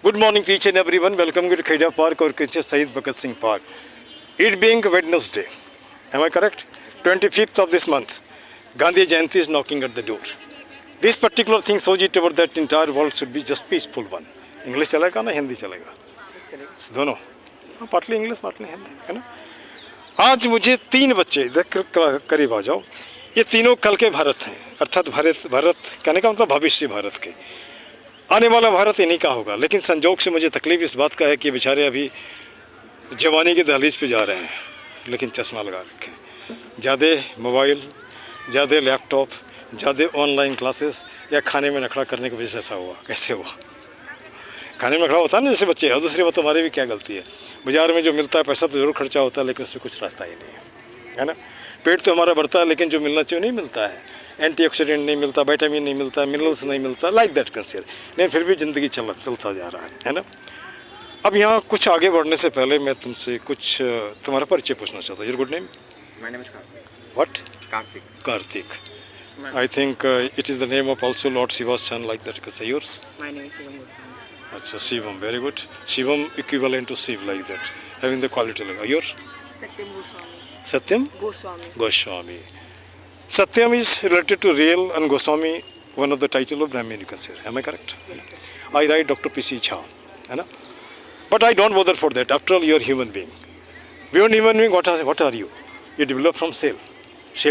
Good morning to each and everyone. Welcome to Khaja Park or Shahid Bhagat Singh Park. It being Wednesday, am I correct? 25th of this month, Gandhi Jayanti is knocking at the door. This particular thing shows it about that entire world should be just peaceful one. English चलेगा ना हिंदी चलेगा? दोनों. partly English, partly Hindi, है ना? आज मुझे 3 बच्चे इधर करीब आ जाओ. ये तीनों कल के भारत हैं, अर्थात भारत कहने का मतलब भविष्य भारत के. आने वाला भारत इन्हीं का होगा. लेकिन संजोग से मुझे तकलीफ इस बात का है कि बेचारे अभी जवानी की दहलीज पे जा रहे हैं, लेकिन चश्मा लगा रखे हैं. ज़्यादा मोबाइल, ज़्यादा लैपटॉप, ज़्यादा ऑनलाइन क्लासेस या खाने में नखड़ा करने की वजह से ऐसा हुआ. कैसे हुआ? खाने में नखड़ा होता है ना जैसे बच्चे. और दूसरी बात हमारी भी क्या गलती है, बाज़ार में जो मिलता है पैसा तो ज़रूर खर्चा होता है, लेकिन उसमें कुछ रहता ही नहीं है ना. पेट तो हमारा बढ़ता है, लेकिन जो मिलना चाहिए नहीं मिलता है. एंटीऑक्सीडेंट नहीं मिलता, विटामिन नहीं मिलता, मिनरल्स नहीं मिलता, लाइक दैट कंसिडर. लेकिन फिर भी ज़िंदगी चलता जा रहा है ना. अब यहाँ कुछ आगे बढ़ने से पहले मैं तुमसे कुछ तुम्हारा परिचय पूछना चाहता हूँ. Your good name? My name is Kartik. What? Kartik. Karthik. I think it is the name of also Lord Shiva's son, like that. Say yours? My name is Shivam Goswami. Achha, Shivam, very good. Shivam equivalent to Shiv, like that, having the quality like yours? Satyam Goswami. Satyam Goswami. Goswami. Satyam is related to real and Goswami one of the title of Brahmin, you can say. Am I correct? Yes, sir. I write Dr. P.C. Jha, है ना? But I don't bother for that. After all, you are human being. Beyond human being, what are you? You develop from cell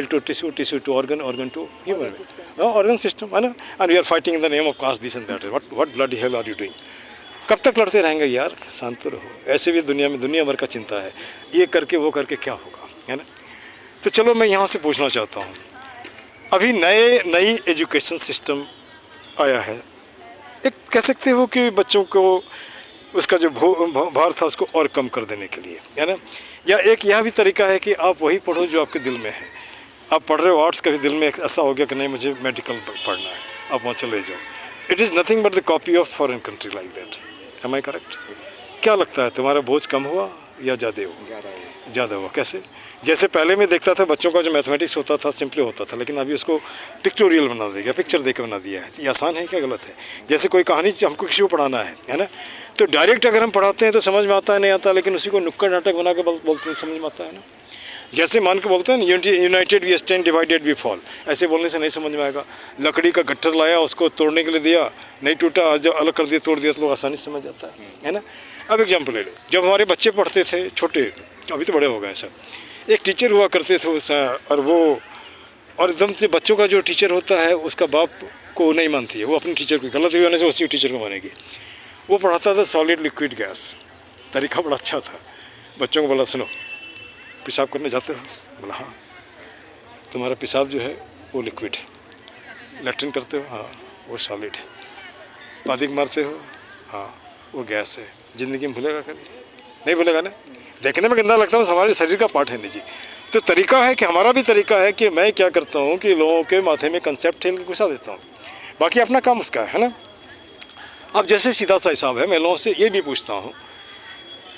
to tissue, tissue to organ, organ to human being. System. Organ system, है ना? And we are fighting in the name of caste, this and that. What bloody hell are you doing? कब तक लड़ते रहेंगे यार? शांत रहो. ऐसे भी दुनिया में दुनिया भर का चिंता है, ये करके वो करके क्या होगा, है ना? तो चलो मैं यहाँ से पूछना चाहता हूँ, अभी नई एजुकेशन सिस्टम आया है. एक कह सकते हो कि बच्चों को उसका जो भार था उसको और कम कर देने के लिए, है ना? या एक यह भी तरीका है कि आप वही पढ़ो जो आपके दिल में है. आप पढ़ रहे हो आर्ट्स, कभी दिल में ऐसा हो गया कि नहीं मुझे मेडिकल पढ़ना है, आप वहाँ चले जाओ. It is nothing but the copy of foreign country, like that. Am I correct? क्या लगता है तुम्हारा बोझ कम हुआ या ज़्यादा हुआ? कैसे? जैसे पहले मैं देखता था बच्चों का जो मैथमेटिक्स होता था सिंपली होता था, लेकिन अभी उसको पिक्टोरियल बना दिया, पिक्चर देकर बना दिया है. ये आसान है क्या गलत है? जैसे कोई कहानी हमको किसी को पढ़ाना है ना, तो डायरेक्ट अगर हम पढ़ाते हैं तो समझ में आता है नहीं आता, लेकिन उसी को नुक्कड़ नाटक बना के बोलते हैं समझ में आता है ना. जैसे मान के बोलते हैं ना, united we stand, divided we fall. ऐसे बोलने से नहीं समझ में आएगा. लकड़ी का गट्ठर लाया, उसको तोड़ने के लिए दिया, नहीं टूटा, जब अलग कर दिया तोड़ दिया तो लोग आसानी से समझ जाता है ना. अब एग्जाम्पल ले लो, जब हमारे बच्चे पढ़ते थे छोटे, अभी तो बड़े हो गए सब, एक टीचर हुआ करते थे और एकदम से बच्चों का जो टीचर होता है उसका बाप को नहीं मानती है, वो अपने टीचर को गलत भी होने से उसी टीचर को मानेगी. वो पढ़ाता था सॉलिड लिक्विड गैस. तरीका बड़ा अच्छा था. बच्चों को बोला सुनो, पेशाब करने जाते हो? बोला हाँ. तुम्हारा पेशाब जो है वो लिक्विड है. लैट्रिन करते हो? हाँ, वो सॉलिड है. पादिक मारते हो? हाँ, वो गैस है. ज़िंदगी में भूलेगा कभी? नहीं भूलेगा ना. देखने में गंदा लगता है, हमारे शरीर का पार्ट है नहीं जी. तो तरीका है कि हमारा भी तरीका है कि मैं क्या करता हूँ कि लोगों के माथे में कंसेप्ट ठेल के घुसा देता हूँ, बाकी अपना काम उसका है ना. अब जैसे सीधा सा हिसाब है, मैं लोगों से ये भी पूछता हूँ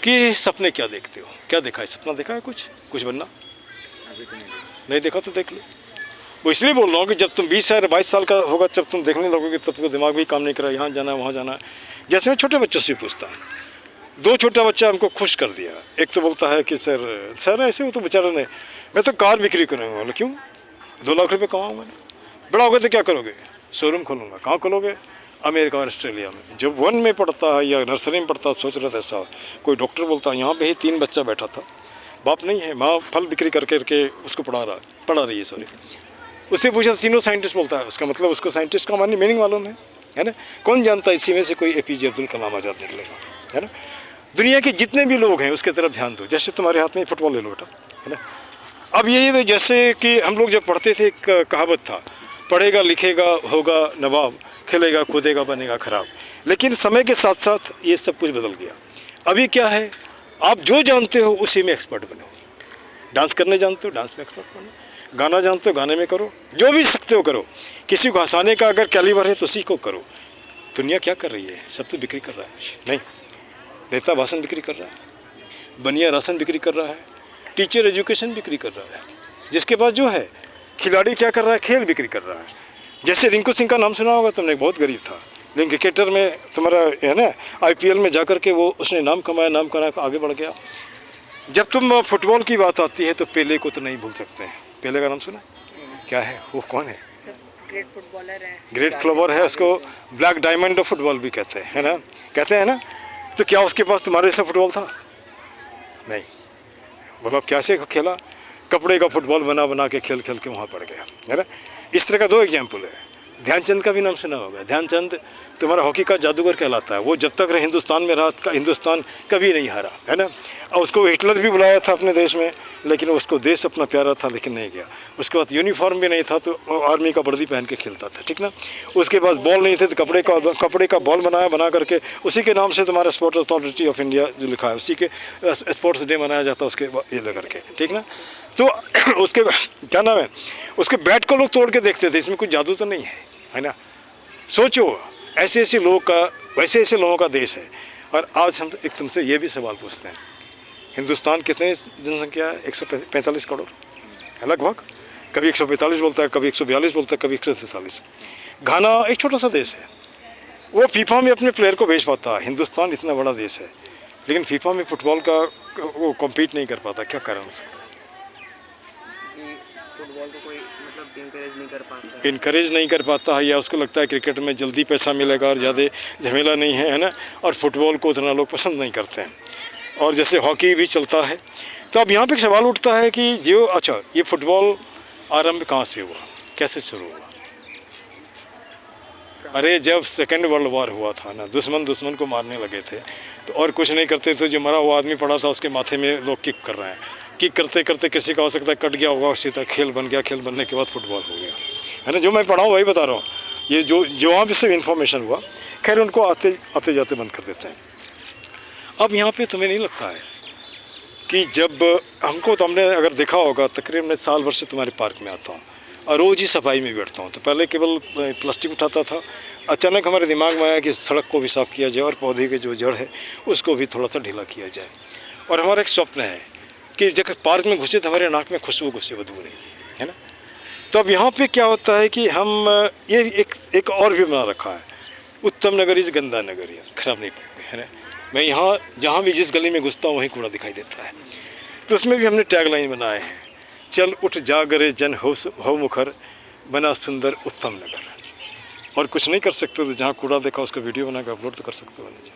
कि सपने क्या देखते हो? क्या देखा है? सपना देखा है कुछ बनना? अभी तो नहीं देखा तो देख लो. वो इसलिए बोल रहा हूँ कि जब तुम 20 या 22 साल का होगा, जब तुम देखने लगोगे तब तो दिमाग भी काम नहीं कर रहा, यहाँ जाना है वहाँ जाना है. जैसे मैं छोटे बच्चों से पूछता हूँ, 2 छोटा बच्चा हमको खुश कर दिया. एक तो बोलता है कि सर ऐसे हो तो बेचारा नहीं, मैं तो कार बिक्री करूँगा. बोले क्यों? 2 लाख रुपये कमाऊँगा. बड़ा होगा तो क्या करोगे? शोरूम खोलूँगा. कहाँ खोलोगे? अमेरिका और ऑस्ट्रेलिया में. जब 1 में पढ़ता है या नर्सरी में पढ़ता है सोच रहा था ऐसा. कोई डॉक्टर बोलता है यहाँ पे ही 3 बच्चा बैठा था, बाप नहीं है, माँ फल बिक्री करके उसको पढ़ा रही है. सॉरी, उससे पूछा, तीनों साइंटिस्ट बोलता है. उसका मतलब उसको साइंटिस्ट का मानी मीनिंग मालूम है ना. कौन जानता है इसी में से कोई APJ अब्दुल कलाम आज़ाद निकलेगा, है ना. दुनिया के जितने भी लोग हैं उसके तरफ ध्यान दो. जैसे तुम्हारे हाथ में फुटबॉल ले लो बेटा, है ना. अब यही जैसे कि हम लोग जब पढ़ते थे, एक कहावत था, पढ़ेगा लिखेगा होगा नवाब, खेलेगा कूदेगा बनेगा खराब. लेकिन समय के साथ साथ ये सब कुछ बदल गया. अभी क्या है, आप जो जानते हो उसी में एक्सपर्ट बनो. डांस करने जानते हो, डांस में एक्सपर्ट बनो. गाना जानते हो, गाने में करो. जो भी सकते हो करो. किसी को हंसाने का अगर कैलिबर है तो उसी को करो. दुनिया क्या कर रही है? सब तो बिक्री कर रहा है. नहीं, नेता भाषण बिक्री कर रहा है, बनिया राशन बिक्री कर रहा है, टीचर एजुकेशन बिक्री कर रहा है. जिसके पास जो है, खिलाड़ी क्या कर रहा है? खेल बिक्री कर रहा है. जैसे रिंकू सिंह का नाम सुना होगा तुमने, बहुत गरीब था, लेकिन क्रिकेटर में तुम्हारा है ना, IPL में जाकर के वो उसने नाम कमाया आगे बढ़ गया। जब तुम फुटबॉल की बात आती है तो पेले को तो नहीं भूल सकते हैं। पेले का नाम सुना? क्या है वो, कौन है? ग्रेट फुटबॉलर है, ग्रेट फ्लोवर है, उसको ब्लैक डायमंड ऑफ फुटबॉल भी कहते हैं, है ना, कहते हैं ना। तो क्या उसके पास तुम्हारे जैसा फुटबॉल था? नहीं। बोलो कैसे खेला? कपड़े का फुटबॉल बना बना के खेल के वहाँ पड़ गया, है ना। इस तरह का 2 एग्जाम्पल है। ध्यानचंद का भी नाम सुना होगा। ध्यानचंद तुम्हारा हॉकी का जादूगर कहलाता है। वो जब तक हिंदुस्तान में रहा, हिंदुस्तान कभी नहीं हारा, है ना। और उसको हिटलर भी बुलाया था अपने देश में, लेकिन उसको देश अपना प्यारा था, लेकिन नहीं गया। उसके बाद यूनिफॉर्म भी नहीं था तो आर्मी का वर्दी पहन के खेलता था, ठीक ना। उसके पास बॉल नहीं थे तो कपड़े का बॉल बना करके, उसी के नाम से तुम्हारा स्पोर्ट्स अथॉरिटी ऑफ इंडिया जो लिखा है, उसी के स्पोर्ट्स डे मनाया जाता है उसके ये लेकर के, ठीक ना। तो उसके क्या नाम है, उसके बैट को लोग तोड़ के देखते थे, इसमें कुछ जादू तो नहीं है ना। सोचो, ऐसे लोगों का देश है। और आज हम एक तुमसे ये भी सवाल पूछते हैं, हिंदुस्तान कितने जनसंख्या है? 145 करोड़ है लगभग। कभी 145 बोलता है, कभी 142 बोलता है, कभी 143। घाना एक छोटा सा देश है, वो फीफा में अपने प्लेयर को भेज पाता है। हिंदुस्तान इतना बड़ा देश है, लेकिन फीफा में फुटबॉल का वो कॉम्पीट नहीं कर पाता। क्या कारण हो सकता है? फुटबॉल को कोई मतलब इनकरेज नहीं कर पाता है, या उसको लगता है क्रिकेट में जल्दी पैसा मिलेगा और ज़्यादा झमेला नहीं है ना। और फुटबॉल को उतना लोग पसंद नहीं करते हैं। और जैसे हॉकी भी चलता है, तो अब यहाँ पे एक सवाल उठता है कि जो अच्छा ये फुटबॉल आरंभ कहाँ से हुआ, कैसे शुरू हुआ? अरे जब सेकेंड वर्ल्ड वॉर हुआ था ना, दुश्मन को मारने लगे थे, तो और कुछ नहीं करते थे। जो मरा हुआ आदमी पड़ा था उसके माथे में लोग किक कर रहे हैं। किक करते करते किसी का हो सकता है कट गया होगा, उसी तरह खेल बन गया। खेल बनने के बाद फुटबॉल हो गया, है ना। जो मैं पढ़ा हूँ वही बता रहा हूँ। ये जो वहाँ पे से इन्फॉर्मेशन हुआ, खैर उनको आते जाते बंद कर देते हैं। अब यहाँ पे तुम्हें नहीं लगता है कि जब हमको, तो हमने अगर देखा होगा, तकरीबन मैं साल भर से तुम्हारे पार्क में आता हूँ और रोज़ ही सफाई में बैठता हूँ। तो पहले केवल प्लास्टिक उठाता था, अचानक हमारे दिमाग में आया कि सड़क को भी साफ़ किया जाए और पौधे के जो जड़ है उसको भी थोड़ा सा ढीला किया जाए। और हमारा एक स्वप्न है कि जब पार्क में घुसे तो हमारे नाक में खुशबू घुसे, बदबू नहीं, है ना। तो अब यहाँ पे क्या होता है कि हम ये एक और भी बना रखा है, उत्तम नगर इज गंदा नगर, खराब नहीं पाएंगे, है ना। मैं यहाँ जहाँ भी जिस गली में घुसता हूँ वहीं कूड़ा दिखाई देता है। तो उसमें भी हमने टैगलाइन बनाए हैं, चल उठ जागरे जन हो मुखर, बना सुंदर उत्तम नगर। और कुछ नहीं कर सकते तो जहाँ कूड़ा देखा उसका वीडियो बना के अपलोड तो कर सकते हो नहीं।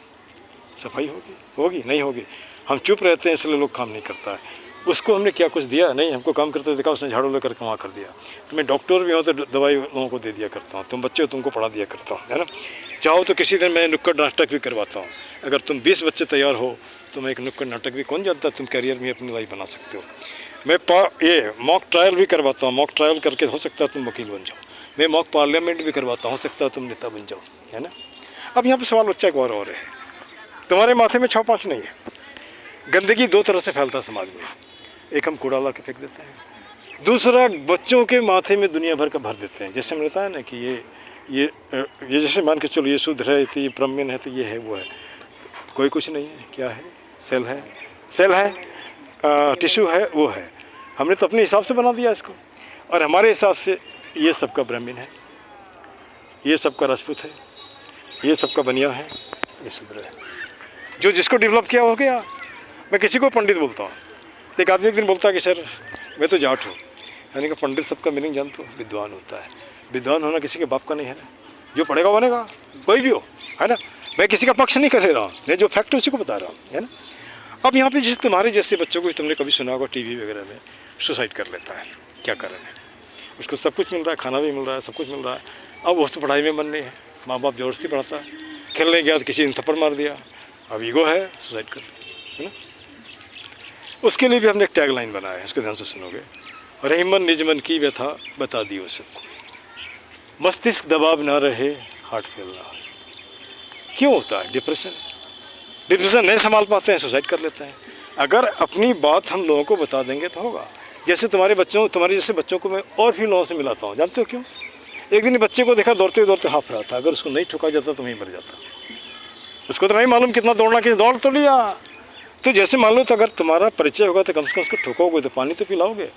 सफाई होगी नहीं होगी, हम चुप रहते हैं इसलिए लोग काम नहीं करता है। उसको हमने क्या कुछ दिया नहीं, हमको काम करते देखा, उसने झाड़ू लेकर वहाँ कर दिया। तो मैं डॉक्टर भी हूँ तो दवाई लोगों को दे दिया करता हूँ, तुम बच्चे हो तुमको पढ़ा दिया करता हूँ, है ना। चाहो तो किसी दिन मैं नुक्कड़ नाटक भी करवाता हूँ। अगर तुम 20 बच्चे तैयार हो तो मैं एक नुक्कड़ नाटक भी, कौन जानता तुम करियर में अपनी लाइफ बना सकते हो। मैं ये मॉक ट्रायल भी करवाता हूँ, मॉक ट्रायल करके हो सकता है तुम वकील बन जाओ। मैं मॉक पार्लियामेंट भी करवाता हूँ, हो सकता है तुम नेता बन जाओ, है ना। अब यहाँ पर सवाल बच्चा एक और है, तुम्हारे माथे में 6-5 नहीं है। गंदगी 2 तरह से फैलता है समाज में, एक हम कूड़ा ला के फेंक देते हैं, दूसरा बच्चों के माथे में दुनिया भर का भर देते हैं। जैसे हमने बताया ना कि ये जैसे मान के चलो ये शुद्ध है, तो ये ब्राह्मण है, तो ये है वो है, कोई कुछ नहीं है। क्या है? सेल है, टिश्यू है, वो है। हमने तो अपने हिसाब से बना दिया इसको, और हमारे हिसाब से ये सबका ब्राह्मण है, ये सबका राजपूत है, ये सबका बनिया है, ये शूद्र है। जो जिसको डेवलप किया हो गया। मैं किसी को पंडित बोलता हूँ तो एक आदमी एक दिन बोलता है कि सर मैं तो जाट हूँ। यानी कि पंडित सबका मीनिंग जानते हो, विद्वान होता है। विद्वान होना किसी के बाप का नहीं है ना, जो पढ़ेगा बनेगा, कोई भी हो, है ना। मैं किसी का पक्ष नहीं कर रहा हूँ, मैं जो फैक्ट है उसी को बता रहा हूँ, है ना। अब यहाँ पे जैसे तुम्हारे जैसे बच्चों को तुमने कभी सुना होगा टीवी वगैरह में सुसाइड कर लेता है, क्या कारण है? उसको सब कुछ मिल रहा है, खाना भी मिल रहा है, सब कुछ मिल रहा है, अब उसको पढ़ाई में मन नहीं है, माँ बाप ज़बरदस्ती पढ़ाता है, खेलने गया तो किसी ने थप्पड़ मार दिया, अब ईगो है, सुसाइड कर लिया, है ना। उसके लिए भी हमने एक टैगलाइन बनाया है, इसको ध्यान से सुनोगे। रहीमन निज मन की व्यथा बता दी वो सबको, मस्तिष्क दबाव ना रहे, हार्ट फेल ना हो। क्यों होता है डिप्रेशन नहीं संभाल पाते हैं, सुसाइड कर लेते हैं। अगर अपनी बात हम लोगों को बता देंगे तो होगा। जैसे तुम्हारे जैसे बच्चों को मैं और भी लोगों से मिलाता हूँ, जानते हो क्यों? एक दिन बच्चे को देखा दौड़ते दौड़ते हाफ रहा था, अगर उसको नहीं ठुका जाता तो वहीं मर जाता। उसको तो नहीं मालूम कितना दौड़ना, कि दौड़ तो लिया। तो जैसे मान लो तो अगर तुम्हारा परिचय होगा तो कम से कम उसको ठोकोगे तो पानी तो पिलाओगे।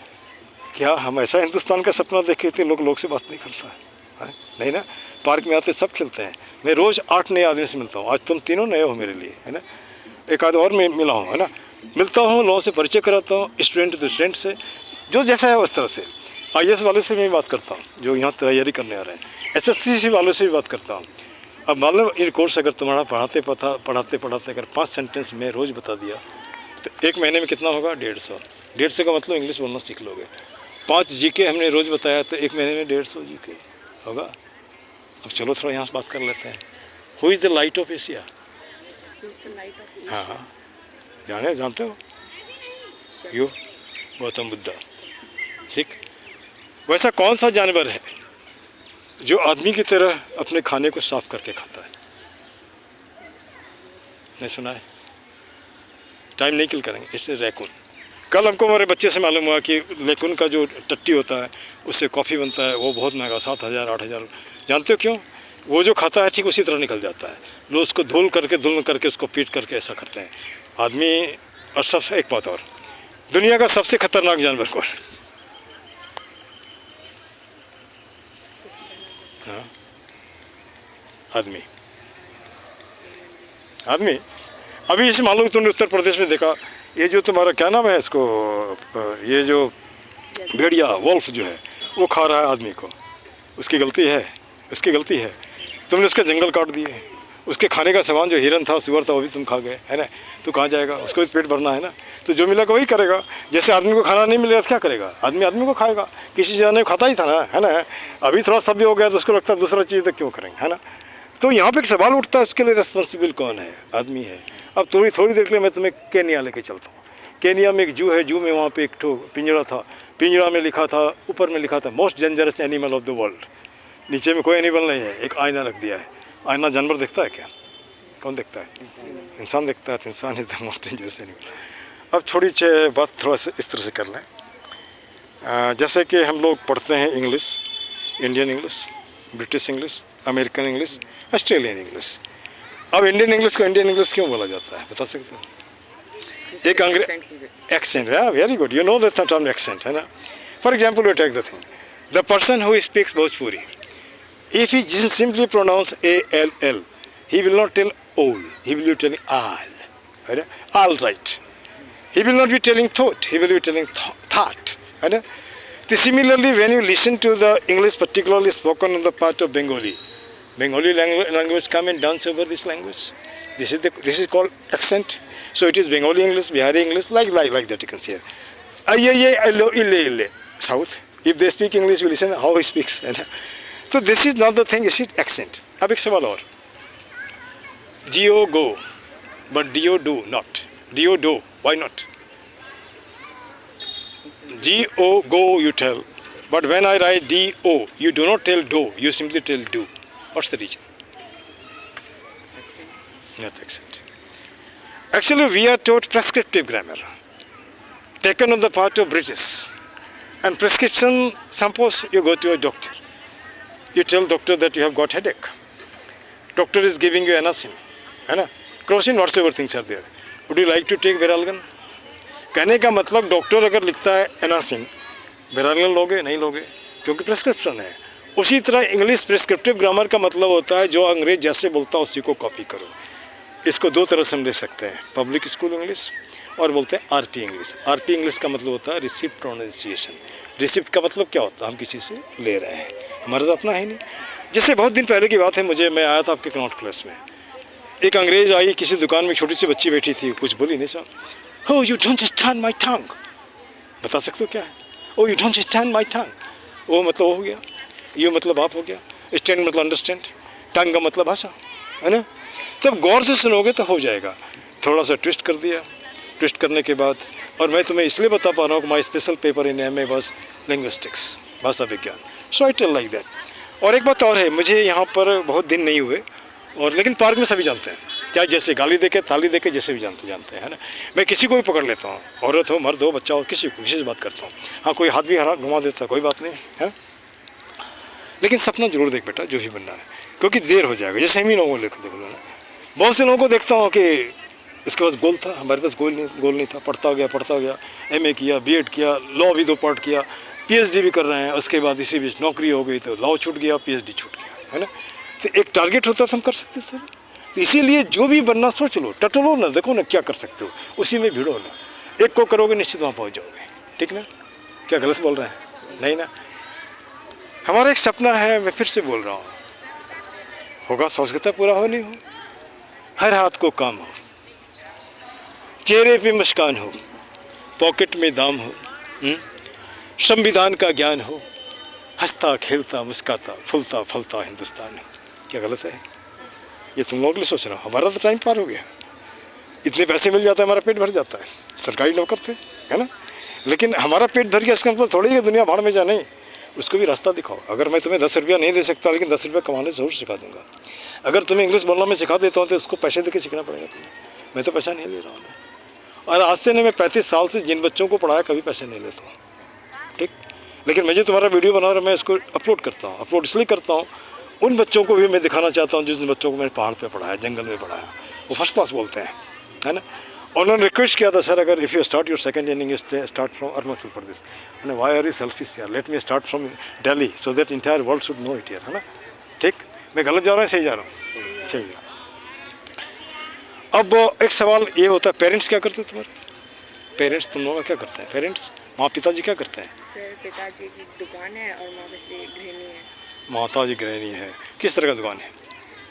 क्या हम ऐसा हिंदुस्तान का सपना देखे थे? लोग से बात नहीं करता है, नहीं ना। पार्क में आते सब खेलते हैं, मैं रोज़ 8 नए आदमी से मिलता हूँ, आज तुम तीनों नए हो मेरे लिए, है ना। एक आध और मैं मिला हूँ, है ना। मिलता हूँ, लोगों से परिचय कराता हूँ, स्टूडेंट टू स्टूडेंट से, जो जैसा है उस तरह से। IAS वाले से मैं बात करता हूँ जो यहाँ तैयारी करने आ रहे हैं, SSC वालों से भी बात करता हूँ। अब मान लो ये कोर्स अगर तुम्हारा पढ़ाते पढ़ाते अगर 5 सेंटेंस में रोज़ बता दिया तो 1 महीने में कितना होगा? 150 का मतलब इंग्लिश बोलना सीख लोगे। 5 GK हमने रोज़ बताया तो 1 महीने में 150 GK होगा। अब चलो थोड़ा यहाँ से बात कर लेते हैं। Who is the light of Asia? हाँ हाँ, जानते हो? यू, गौतम बुद्धा। ठीक, वैसा कौन सा जानवर है जो आदमी की तरह अपने खाने को साफ करके खाता है? नहीं सुना है? टाइम नहीं किल करेंगे, इससे रैकून। कल हमको हमारे बच्चे से मालूम हुआ कि रैकून का जो टट्टी होता है उससे कॉफ़ी बनता है, वो बहुत महंगा, 7,000 8,000। जानते हो क्यों? वो जो खाता है ठीक उसी तरह निकल जाता है। लोग उसको धुल करके उसको पीट करके ऐसा करते हैं आदमी। और सबसे एक बात और, दुनिया का सबसे खतरनाक जानवर कौन? हाँ, आदमी। अभी इसे मालूम तुमने उत्तर प्रदेश में देखा, ये जो तुम्हारा क्या नाम है इसको, ये जो भेड़िया वोल्फ जो है वो खा रहा है आदमी को, उसकी गलती है? तुमने उसके जंगल काट दिए, उसके खाने का सामान जो हिरन था, सुअर था, वो भी तुम खा गए, है ना। तो कहाँ जाएगा? उसको भी पेट भरना है ना। तो जो मिलेगा वही करेगा। जैसे आदमी को खाना नहीं मिलेगा तो क्या करेगा? आदमी को खाएगा। किसी जमाने में खाता ही था ना, है ना। अभी थोड़ा सभ्य हो गया तो उसको लगता है दूसरा चीज़ तो क्यों करेंगे, है ना। तो यहाँ पे एक सवाल उठता है, उसके लिए रिस्पॉन्सिबल कौन है? आदमी है। अब थोड़ी देर के लिए मैं तुम्हें केनिया लेके चलता हूँ। केनिया में एक जू है, जू में वहाँ पे एक ठो पिंजरा था, पिंजरा में लिखा था, ऊपर में लिखा था most dangerous animal of the world. नीचे में कोई एनिमल नहीं है, एक आईना रख दिया है। आईना जानवर देखता है क्या? कौन देखता है? इंसान देखता है। तो इंसान is the most dangerous animal. अब थोड़ी बात थोड़ा सा इस तरह से कर लें, जैसे कि हम लोग पढ़ते हैं English, Indian English, British English, American English, Australian English. अब इंडियन इंग्लिश को इंडियन इंग्लिश क्यों बोला जाता है, बता सकते हो? एक एक्सेंट है, very good, you know the term accent, है ना। For example we take the thing, the person who speaks Bhojpuri, if he just simply pronounce ALL, he will not tell all, he will be telling all, right? All right. He will not be telling thought, he will be telling thought, right? Similarly, when you listen to the English particularly spoken on the part of Bengali language come and dance over this language. This is called accent. So it is Bengali English, Bihari English, like that you can see here. South, if they speak English, you listen how he speaks. So this is not the thing, this is accent. अब एक सवाल और, Geo go, but Dio do not. Dio do, why not? G-O go you tell, but when I write D-O, you do not tell do, you simply tell do. What's the reason? Not accent. Actually, we are taught prescriptive grammar, taken on the part of British. And prescription, suppose you go to a doctor. You tell doctor that you have got headache. Doctor is giving you Anacin, है ना, Crocin, whatsoever things are there. Would you like to take Veralgan? कहने का मतलब doctor अगर लिखता है Anacin, Veralgan लोगे? नहीं लोगे, क्योंकि प्रेस्क्रिप्शन है। उसी तरह इंग्लिश प्रेस्क्रिप्टिव ग्रामर का मतलब होता है जो अंग्रेज जैसे बोलता है उसी को कॉपी करो। इसको दो तरह से हम ले सकते हैं, पब्लिक स्कूल इंग्लिश और बोलते हैं आरपी इंग्लिश। आरपी इंग्लिश का मतलब होता है रिसिप्ट प्रोनाउंसिएशन। रिसिप्ट का मतलब क्या होता है? हम किसी से ले रहे हैं, हमारा तो अपना है नहीं। जैसे बहुत दिन पहले की बात है, मैं आया था आपके कनॉट क्लास में, एक अंग्रेज आई किसी दुकान में, छोटी सी बच्ची बैठी थी, कुछ बोली नहीं सर। हो यू डोंट स्टैंड माई टंग, बता सकते हो क्या है? ओ यू डोंट स्टैंड माई टंग, वो मतलब वो हो गया, यू मतलब आप हो गया, स्टैंड मतलब अंडरस्टैंड, टंग का मतलब भाषा, है ना। तब गौर से सुनोगे तो हो जाएगा। थोड़ा सा ट्विस्ट कर दिया, ट्विस्ट करने के बाद, और मैं तुम्हें इसलिए बता पा रहा हूँ कि my special paper in M A was linguistics, भाषा विज्ञान, so I tell like that. और एक बात और है, मुझे यहाँ पर बहुत दिन नहीं हुए, और लेकिन पार्क में सभी जानते हैं, क्या जैसे गाली देके ताली देके जैसे भी जानते हैं ना। मैं किसी को भी पकड़ लेता हूँ, औरत हो मर्द हो बच्चा हो, किसी से बात करता हूँ। हाँ, कोई हाथ भी घुमा देता, कोई बात नहीं है, लेकिन सपना जरूर देख बेटा, जो भी बनना है, क्योंकि देर हो जाएगा। जैसे हम ही लोगों को लेकर देख लो ना, बहुत से लोगों को देखता हूँ कि उसके पास गोल था, हमारे पास गोल नहीं था, पढ़ता गया, एमए किया, बीएड किया, लॉ भी 2 पार्ट किया, पीएचडी भी कर रहे हैं, उसके बाद इसी बीच नौकरी हो गई तो लॉ छूट गया, पीएचडी छूट गया, है ना। तो एक टारगेट होता तो हम कर सकते थे। तो इसीलिए जो भी बनना सोच लो, टटोलो ना, देखो ना क्या कर सकते हो, उसी में भिड़ो ना। एक को करोगे निश्चित वहाँ पहुँच जाओगे, ठीक ना। क्या गलत बोल रहे हैं? नहीं ना। हमारा एक सपना है, मैं फिर से बोल रहा हूँ, होगा सांस्कृतिक पूरा हो नहीं हो, हर हाथ को काम हो, चेहरे पे मुस्कान हो, पॉकेट में दाम हो, संविधान का ज्ञान हो, हंसता खेलता मुस्काता फूलता फलता हिंदुस्तान हो। क्या गलत है? ये तुम लोगों के लिए सोच रहा हो। हमारा तो टाइम पार हो गया, इतने पैसे मिल जाते हैं, हमारा पेट भर जाता है, सरकारी नौकर थे, है ना। लेकिन हमारा पेट भर गया, इसका मतलब थोड़ी है दुनिया भाड़ में जा, नहीं, उसको भी रास्ता दिखाओ। अगर मैं तुम्हें 10 रुपया नहीं दे सकता, लेकिन 10 रुपया कमाने ज़रूर सिखा दूंगा। अगर तुम्हें इंग्लिश बोलना मैं सिखा देता हूँ तो उसको पैसे देके सीखना पड़ेगा तुम्हें, मैं तो पैसा नहीं ले रहा हूँ ना। और आज से नहीं, मैं 35 साल से जिन बच्चों को पढ़ाया कभी पैसे नहीं लेता हूँ, ठीक। लेकिन मैं जो तुम्हारा वीडियो बना रहा हूँ, मैं इसको अपलोड करता हूँ। अपलोड इसलिए करता हूँ, उन बच्चों को भी मैं दिखाना चाहता हूँ जिन बच्चों को मैंने पहाड़ पे पढ़ाया, जंगल में पढ़ाया, वो फर्स्ट क्लास बोलते हैं, है ना। और उन्होंने रिक्वेस्ट किया था, सर अगर if you start your second inning start from Arunachal Pradesh. मैंने वाई आर यू सेल्फिश यार, let me start from Delhi so that entire world should know it यार, है ना। ठीक, मैं गलत जा रहा हूँ, सही जा रहा हूँ? सही जा रहा हूँ। अब एक सवाल ये होता है, पेरेंट्स क्या करते हैं तुम्हारे? पेरेंट्स तुम लोग क्या करते हैं? पेरेंट्स माँ पिताजी क्या करते हैं? सर पिताजी की दुकान है और माता श्री गृहिणी है। माता जी गृहिणी है। किस तरह का दुकान है?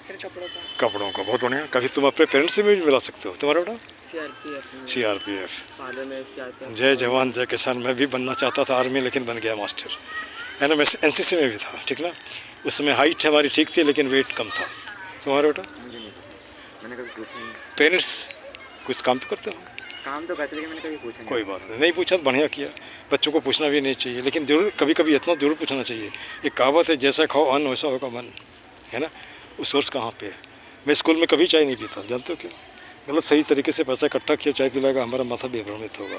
सर कपड़ों का। कपड़ों का, बहुत बढ़िया। कभी तुम अपने पेरेंट्स से भी मिला सकते हो। तुम्हारा बेटा? सीआरपीएफ। सीआरपीएफ। फादर में सीआरपीएफ। जय जवान जय किसान। मैं भी बनना चाहता था आर्मी, लेकिन बन गया मास्टर, है ना। मैं एनसीसी में भी था, ठीक ना। उस समय हाइट हमारी ठीक थी, लेकिन वेट कम था। तुम्हारा बेटा? मैंने कभी पूछा नहीं। पेरेंट्स कुछ काम तो करते हो? काम तो करते, लेकिन मैंने कभी पूछा नहीं। कोई बात नहीं पूछा तो बढ़िया किया। बच्चों को पूछना भी नहीं चाहिए, लेकिन जरूर कभी कभी इतना जरूर पूछना चाहिए। एक कहावत है, जैसा खाओ अन्न वैसा होगा मन, है ना। उस सोर्स कहाँ पे है? मैं स्कूल में कभी चाय नहीं पीता, जानते हो क्यों? गलत सही तरीके से पैसा इकट्ठा किया, चाय पिलाएगा, हमारा माथा बेभ्रमित होगा।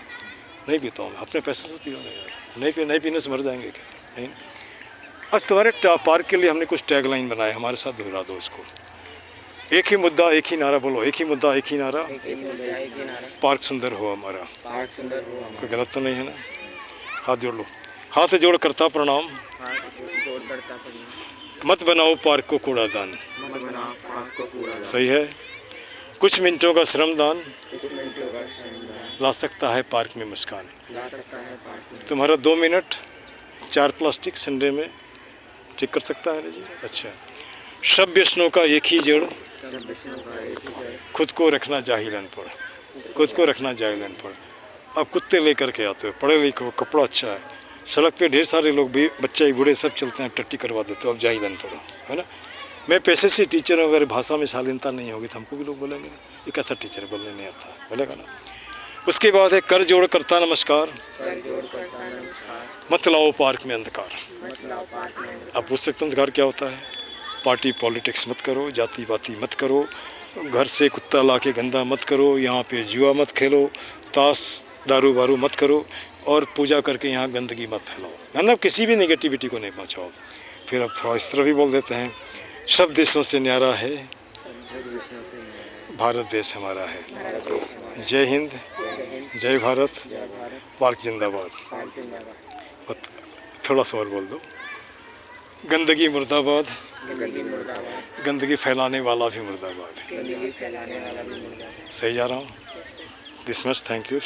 नहीं पीता हूँ मैं, अपने पैसे से पीऊँगा यार। नहीं पीने से मर जाएंगे क्या? नहीं। आज तुम्हारे पार्क के लिए हमने कुछ टैगलाइन बनाए, हमारे साथ दोहरा दो इसको। एक ही मुद्दा एक ही नारा, बोलो। एक ही मुद्दा एक ही नारा, पार्क सुंदर हो हमारा। पार्क सुंदर हो कोई गलत तो नहीं है ना? हाथ जोड़ लो। हाथ जोड़ करता प्रणाम, जोड़ करता प्रणाम। मत बनाओ पार्क को कूड़ादान। मत बनाओ पार्क को कूड़ादान। सही है। कुछ मिनटों का श्रमदान कुछ मिनटों का श्रमदान ला सकता है पार्क में मुस्कान। ला सकता है पार्क में। तुम्हारा 2 मिनट 4 प्लास्टिक संडे में ठीक कर सकता है ना जी? अच्छा। सब व्यसनों का एक ही जड़, खुद को रखना जाहिल अनपढ़। खुद को रखना जाहिल अनपढ़। अब कुत्ते लेकर के आते हो, पढ़े लिखे हो, कपड़ा अच्छा है, सड़क पे ढेर सारे लोग भी, बच्चे बूढ़े सब चलते हैं, टट्टी करवा देते हो, अब जाहिल अनपढ़ हो, है ना। मैं पैसे से टीचर हूँ, अगर भाषा में शालीनता नहीं होगी तो हमको भी लोग बोलेंगे ना, ये कैसा टीचर है, बोलने नहीं आता, बोलेगा ना। उसके बाद है कर जोड़ करता नमस्कार, मत लाओ पार्क में अंधकार। अब पूछ सकते अंधकार क्या होता है? पार्टी पॉलिटिक्स मत करो, जाति पाति मत करो, घर से कुत्ता ला के गंदा मत करो, यहाँ पे जुआ मत खेलो, ताश दारू वारू मत करो, और पूजा करके यहाँ गंदगी मत फैलाओ, मतलब किसी भी नेगेटिविटी को नहीं पहुँचाओ। फिर अब थोड़ा इस तरह भी बोल देते हैं, सब देशों से न्यारा है भारत देश हमारा है। जय हिंद, जय भारत, पार्क जिंदाबाद। थोड़ा सा और बोल दो, गंदगी मुर्दाबाद, गंदगी फैलाने वाला भी मुर्दाबाद। सही जा रहा हूँ? This much. Thank you.